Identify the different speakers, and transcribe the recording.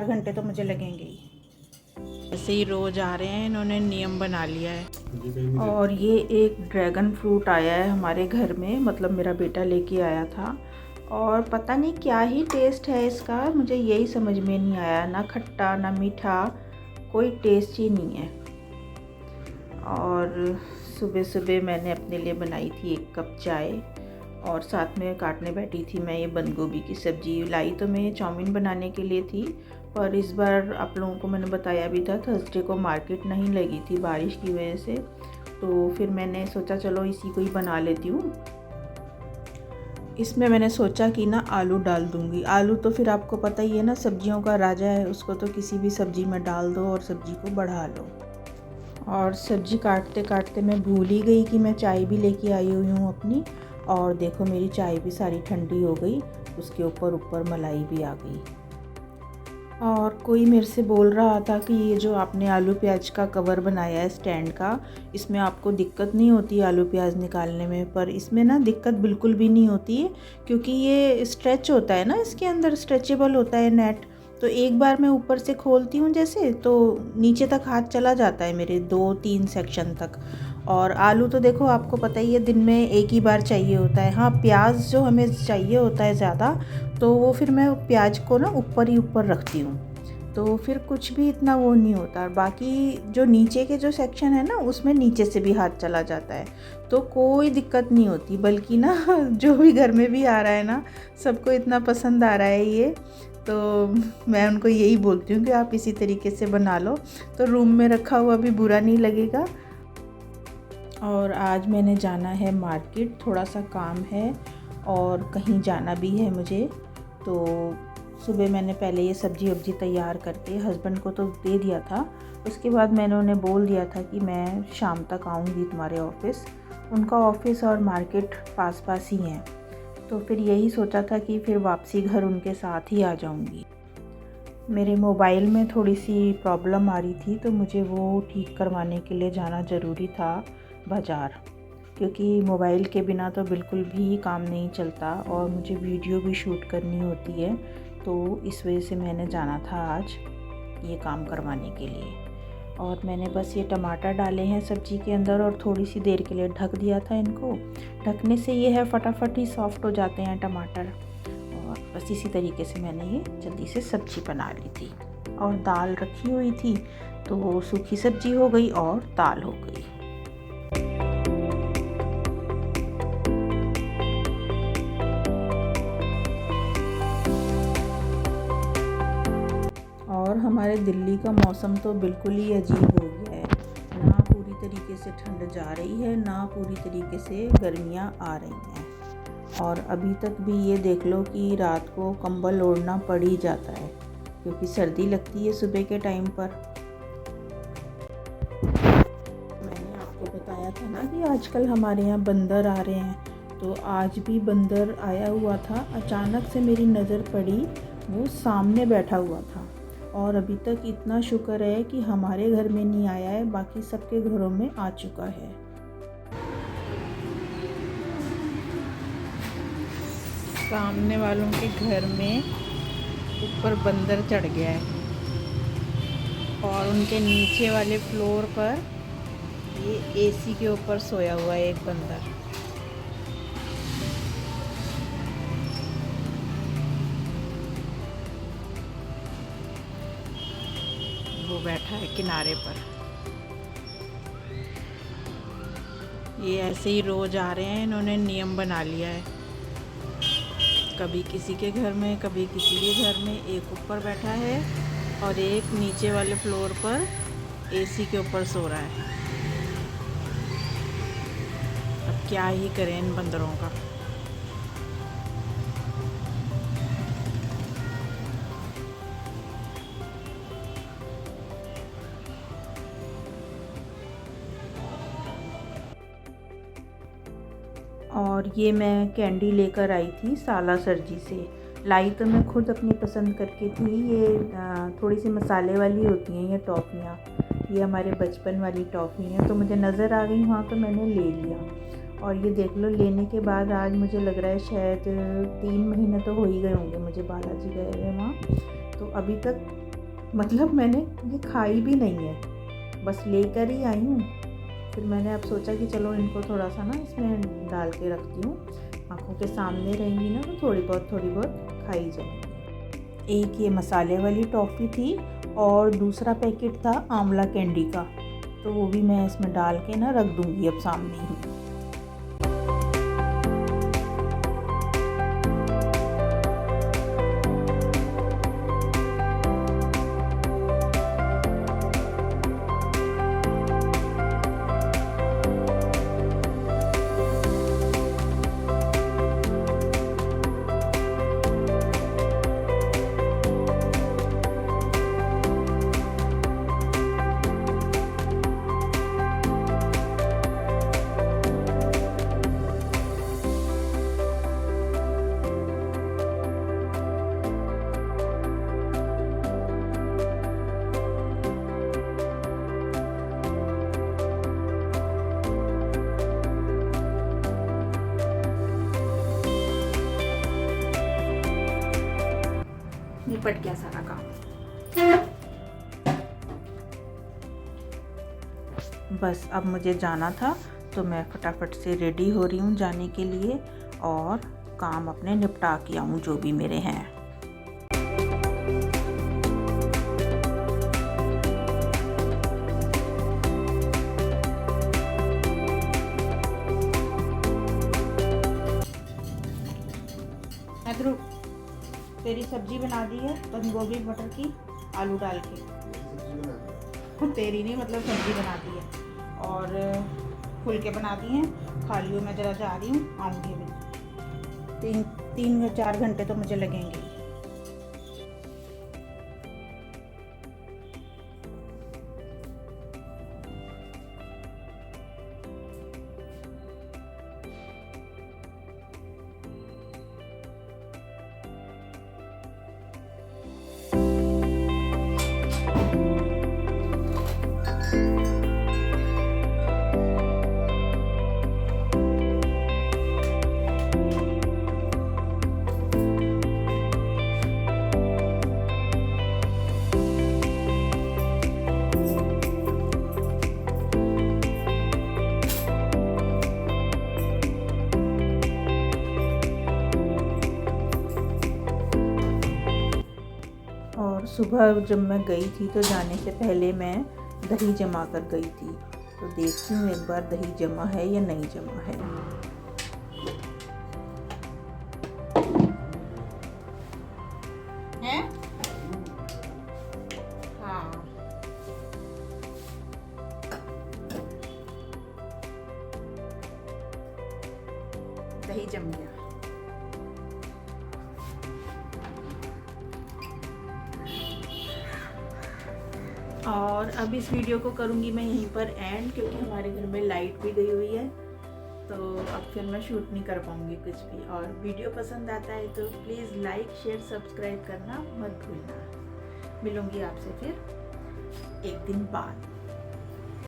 Speaker 1: 4 घंटे तो मुझे लगेंगे ही। ऐसे ही रोज़ आ रहे हैं, इन्होंने नियम बना लिया है। और ये एक ड्रैगन फ्रूट आया है हमारे घर में, मतलब मेरा बेटा लेके आया था, और पता नहीं क्या ही टेस्ट है इसका, मुझे यही समझ में नहीं आया। ना खट्टा ना मीठा, कोई टेस्ट ही नहीं है। और सुबह सुबह मैंने अपने लिए बनाई थी 1 कप चाय, और साथ में काटने बैठी थी मैं ये बंद गोभी की सब्ज़ी। लाई तो मैं ये चाउमीन बनाने के लिए थी, पर इस बार आप लोगों को मैंने बताया भी था, थर्सडे को मार्केट नहीं लगी थी बारिश की वजह से, तो फिर मैंने सोचा चलो इसी को ही बना लेती हूँ। इसमें मैंने सोचा कि ना आलू डाल दूँगी। आलू तो फिर आपको पता ही है ना, सब्जियों का राजा है, उसको तो किसी भी सब्ज़ी में डाल दो और सब्ज़ी को बढ़ा लो। और सब्ज़ी काटते काटते मैं भूल ही गई कि मैं चाय भी लेके आई हुई हूँ अपनी, और देखो मेरी चाय भी सारी ठंडी हो गई, उसके ऊपर मलाई भी आ गई। और कोई मेरे से बोल रहा था कि ये जो आपने आलू प्याज का कवर बनाया है स्टैंड का, इसमें आपको दिक्कत नहीं होती आलू प्याज निकालने में, पर इसमें ना दिक्कत बिल्कुल भी नहीं होती है, क्योंकि ये स्ट्रेच होता है ना, इसके अंदर स्ट्रेचेबल होता है नेट। तो एक बार मैं ऊपर से खोलती हूँ जैसे, तो नीचे तक हाथ चला जाता है मेरे 2-3 सेक्शन तक। और आलू तो देखो आपको पता ही है, दिन में एक ही बार चाहिए होता है। हाँ, प्याज जो हमें चाहिए होता है ज़्यादा, तो वो फिर मैं प्याज को ना ऊपर ही ऊपर रखती हूँ, तो फिर कुछ भी इतना वो नहीं होता। और बाकी जो नीचे के जो सेक्शन है ना, उसमें नीचे से भी हाथ चला जाता है, तो कोई दिक्कत नहीं होती। बल्कि ना जो भी घर में भी आ रहा है ना, सबको इतना पसंद आ रहा है ये, तो मैं उनको यही बोलती हूँ कि आप इसी तरीके से बना लो, तो रूम में रखा हुआ भी बुरा नहीं लगेगा। और आज मैंने जाना है मार्केट, थोड़ा सा काम है और कहीं जाना भी है मुझे। तो सुबह मैंने पहले ये सब्ज़ी वब्जी तैयार करके हस्बैंड को तो दे दिया था, उसके बाद मैंने उन्हें बोल दिया था कि मैं शाम तक आऊँगी तुम्हारे ऑफ़िस। उनका ऑफ़िस और मार्केट पास पास ही हैं, तो फिर यही सोचा था कि फिर वापसी घर उनके साथ ही आ जाऊँगी। मेरे मोबाइल में थोड़ी सी प्रॉब्लम आ रही थी, तो मुझे वो ठीक करवाने के लिए जाना ज़रूरी था बाज़ार, क्योंकि मोबाइल के बिना तो बिल्कुल भी काम नहीं चलता, और मुझे वीडियो भी शूट करनी होती है, तो इस वजह से मैंने जाना था आज ये काम करवाने के लिए। और मैंने बस ये टमाटर डाले हैं सब्ज़ी के अंदर, और थोड़ी सी देर के लिए ढक दिया था इनको। ढकने से ये है फटाफट ही सॉफ़्ट हो जाते हैं टमाटर, और बस इसी तरीके से मैंने ये जल्दी से सब्ज़ी बना ली थी। और दाल रखी हुई थी, तो सूखी सब्ज़ी हो गई और दाल हो गई। और हमारे दिल्ली का मौसम तो बिल्कुल ही अजीब हो गया है, ना पूरी तरीके से ठंड जा रही है, ना पूरी तरीके से गर्मियाँ आ रही हैं। और अभी तक भी ये देख लो कि रात को कंबल ओढ़ना पड़ ही जाता है, क्योंकि सर्दी लगती है सुबह के टाइम पर। मैंने आपको बताया था ना कि आजकल हमारे यहाँ बंदर आ रहे हैं, तो आज भी बंदर आया हुआ था। अचानक से मेरी नज़र पड़ी, वो सामने बैठा हुआ था, और अभी तक इतना शुक्र है कि हमारे घर में नहीं आया है, बाकी सबके घरों में आ चुका है। सामने वालों के घर में ऊपर बंदर चढ़ गया है, और उनके नीचे वाले फ्लोर पर ये एसी के ऊपर सोया हुआ है एक बंदर। वो बैठा है किनारे पर। ये ऐसे ही रोज़ आ रहे हैं, इन्होंने नियम बना लिया है, कभी किसी के घर में कभी किसी के घर में। एक ऊपर बैठा है और एक नीचे वाले फ्लोर पर एसी के ऊपर सो रहा है। अब क्या ही करें इन बंदरों का। और ये मैं कैंडी लेकर आई थी साला सरजी से। लाई तो मैं खुद अपनी पसंद करके थी। ये थोड़ी सी मसाले वाली होती हैं ये टॉफ़ियाँ, ये हमारे बचपन वाली टॉफ़ी हैं, तो मुझे नज़र आ गई वहाँ, तो मैंने ले लिया। और ये देख लो, लेने के बाद आज मुझे लग रहा है शायद 3 महीने तो हो ही गए होंगे मुझे बालाजी गए हुए वहाँ, तो अभी तक मतलब मैंने ये खाई भी नहीं है, बस लेकर ही आई हूँ। फिर मैंने अब सोचा कि चलो इनको थोड़ा सा ना इसमें डाल के रखती हूँ, आँखों के सामने रहेंगी ना तो थोड़ी बहुत खाई जाएंगी। एक ये मसाले वाली टॉफ़ी थी और दूसरा पैकेट था आंवला कैंडी का, तो वो भी मैं इसमें डाल के ना रख दूँगी अब सामने ही। निपट गया सारा काम। बस अब मुझे जाना था तो मैं फटाफट से रेडी हो रही हूँ जाने के लिए और काम अपने निपटा के आऊँ जो भी मेरे हैं। ध्रुव, तेरी सब्जी बना दी है बंद गोभी मटर की आलू डाल के। तेरी नहीं, मतलब सब्जी बना दी है और फुलके बना दी हैं। खा लियो, मैं ज़रा जा रही हूँ, आऊँगी अभी। 3-4 घंटे तो मुझे लगेंगे। और सुबह जब मैं गई थी तो जाने से पहले मैं दही जमा कर गई थी, तो देखती हूँ एक बार दही जमा है या नहीं जमा है। हैं? हाँ, दही जम गया। और अब इस वीडियो को करूँगी मैं यहीं पर एंड, क्योंकि हमारे घर में लाइट भी गई हुई है, तो अब फिर मैं शूट नहीं कर पाऊँगी कुछ भी। और वीडियो पसंद आता है तो प्लीज़ लाइक शेयर सब्सक्राइब करना मत भूलना। मिलूँगी आपसे फिर एक दिन बाद।